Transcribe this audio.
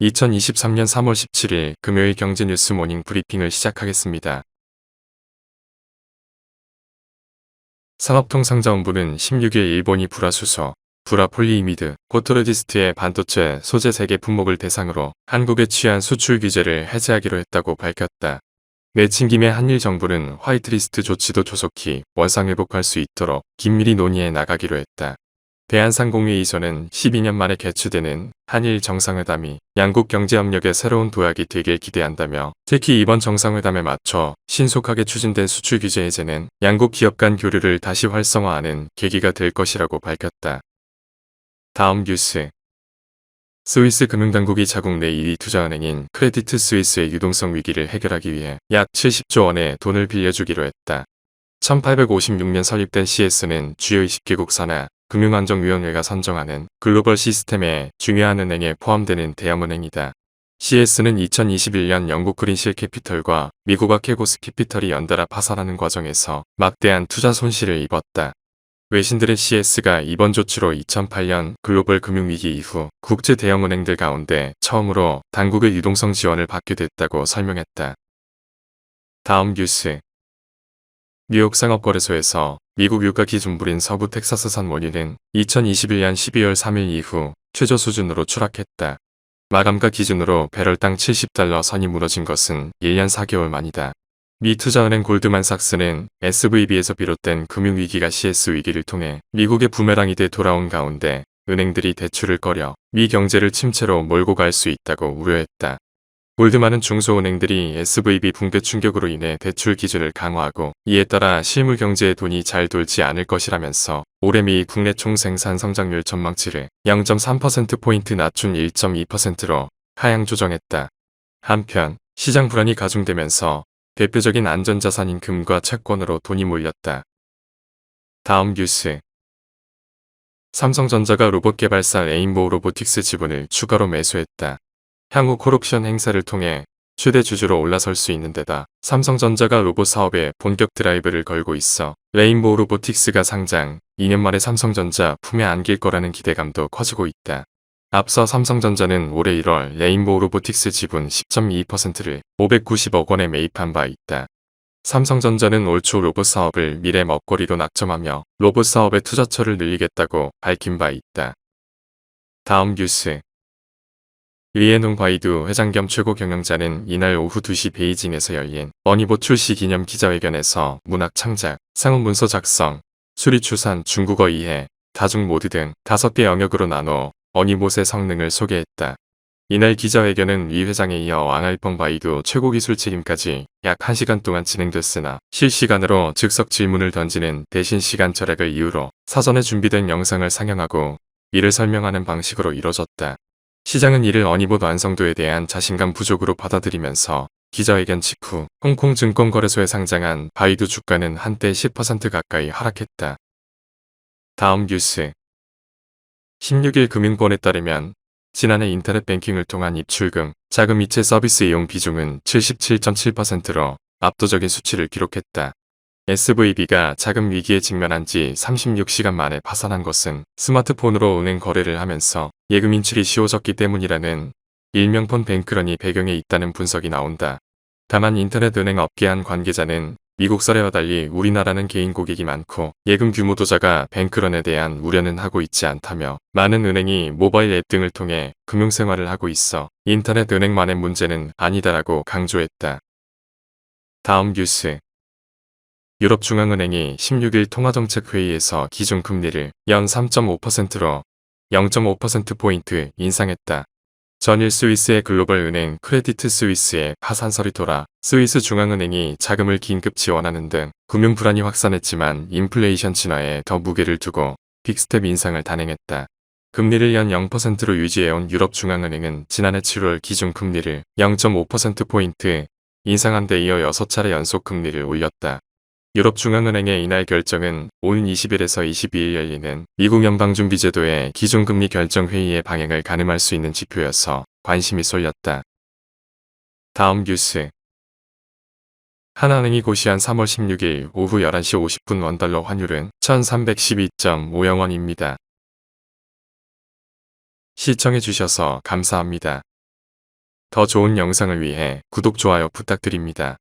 2023년 3월 17일 금요일 경제뉴스 모닝 브리핑을 시작하겠습니다. 산업통상자원부는 16일 일본이 불화수소, 불화폴리이미드, 포토레지스트의 반도체 소재 3개 품목을 대상으로 한국에 취한 수출 규제를 해제하기로 했다고 밝혔다. 내친 김에 한일 정부는 화이트리스트 조치도 조속히 원상회복할 수 있도록 긴밀히 논의해 나가기로 했다. 대한상공회의소는 12년 만에 개최되는 한일 정상회담이 양국 경제협력의 새로운 도약이 되길 기대한다며 특히 이번 정상회담에 맞춰 신속하게 추진된 수출 규제 해제는 양국 기업 간 교류를 다시 활성화하는 계기가 될 것이라고 밝혔다. 다음 뉴스. 스위스 금융당국이 자국 내 2위 투자은행인 크레디트 스위스의 유동성 위기를 해결하기 위해 약 70조 원의 돈을 빌려주기로 했다. 1856년 설립된 CS는 주요 20개국 산하 금융안정위원회가 선정하는 글로벌 시스템의 중요한 은행에 포함되는 대형은행이다. CS는 2021년 영국 그린실 캐피털과 미국 아케고스 캐피털이 연달아 파산하는 과정에서 막대한 투자 손실을 입었다. 외신들은 CS가 이번 조치로 2008년 글로벌 금융위기 이후 국제 대형은행들 가운데 처음으로 당국의 유동성 지원을 받게 됐다고 설명했다. 다음 뉴스. 뉴욕 상업거래소에서 미국 유가 기준불인 서부 텍사스산 원유는 2021년 12월 3일 이후 최저 수준으로 추락했다. 마감가 기준으로 배럴당 70달러 선이 무너진 것은 1년 4개월 만이다. 미 투자은행 골드만삭스는 SVB에서 비롯된 금융위기가 CS 위기를 통해 미국의 부메랑이 돼 돌아온 가운데 은행들이 대출을 꺼려 미 경제를 침체로 몰고 갈 수 있다고 우려했다. 골드만은 중소은행들이 SVB 붕괴 충격으로 인해 대출 기준을 강화하고 이에 따라 실물 경제에 돈이 잘 돌지 않을 것이라면서 올해 미 국내 총생산 성장률 전망치를 0.3%포인트 낮춘 1.2%로 하향 조정했다. 한편 시장 불안이 가중되면서 대표적인 안전자산인 금과 채권으로 돈이 몰렸다. 다음 뉴스. 삼성전자가 로봇 개발사 레인보우 로보틱스 지분을 추가로 매수했다. 향후 콜옵션 행사를 통해 최대 주주로 올라설 수 있는 데다 삼성전자가 로봇 사업에 본격 드라이브를 걸고 있어 레인보우 로보틱스가 상장 2년 만에 삼성전자 품에 안길 거라는 기대감도 커지고 있다. 앞서 삼성전자는 올해 1월 레인보우 로보틱스 지분 10.22%를 590억 원에 매입한 바 있다. 삼성전자는 올 초 로봇 사업을 미래 먹거리로 낙점하며 로봇 사업의 투자처를 늘리겠다고 밝힌 바 있다. 다음 뉴스. 리에농 바이두 회장 겸 최고 경영자는 이날 오후 2시 베이징에서 열린 어니봇 출시 기념 기자회견에서 문학 창작, 상업 문서 작성, 수리 추산, 중국어 이해, 다중 모드 등 5개 영역으로 나눠 어니봇의 성능을 소개했다. 이날 기자회견은 위 회장에 이어 앙알펑 바이두 최고기술 책임까지 약 1시간 동안 진행됐으나 실시간으로 즉석 질문을 던지는 대신 시간 절약을 이유로 사전에 준비된 영상을 상영하고 이를 설명하는 방식으로 이뤄졌다. 시장은 이를 어니봇 완성도에 대한 자신감 부족으로 받아들이면서 기자회견 직후 홍콩 증권거래소에 상장한 바이두 주가는 한때 10% 가까이 하락했다. 다음 뉴스. 16일 금융권에 따르면 지난해 인터넷 뱅킹을 통한 입출금, 자금 이체 서비스 이용 비중은 77.7%로 압도적인 수치를 기록했다. SVB가 자금 위기에 직면한 지 36시간 만에 파산한 것은 스마트폰으로 은행 거래를 하면서 예금 인출이 쉬워졌기 때문이라는 일명폰 뱅크런이 배경에 있다는 분석이 나온다. 다만 인터넷 은행 업계 한 관계자는 미국 사례와 달리 우리나라는 개인 고객이 많고 예금 규모도 작아 뱅크런에 대한 우려는 하고 있지 않다며 많은 은행이 모바일 앱 등을 통해 금융생활을 하고 있어 인터넷 은행만의 문제는 아니다라고 강조했다. 다음 뉴스. 유럽중앙은행이 16일 통화정책회의에서 기준금리를 연 3.5%로 0.5%포인트 인상했다. 전일 스위스의 글로벌 은행 크레디트 스위스의 파산설이 돌아 스위스 중앙은행이 자금을 긴급 지원하는 등 금융 불안이 확산했지만 인플레이션 진화에 더 무게를 두고 빅스텝 인상을 단행했다. 금리를 연 0%로 유지해온 유럽중앙은행은 지난해 7월 기준금리를 0.5%포인트 인상한 데 이어 6차례 연속 금리를 올렸다. 유럽중앙은행의 이날 결정은 오는 20일에서 22일 열리는 미국 연방준비제도의 기준금리 결정회의의 방향을 가늠할 수 있는 지표여서 관심이 쏠렸다. 다음 뉴스. 하나은행이 고시한 3월 16일 오후 11시 50분 원달러 환율은 1312.50원입니다. 시청해주셔서 감사합니다. 더 좋은 영상을 위해 구독, 좋아요 부탁드립니다.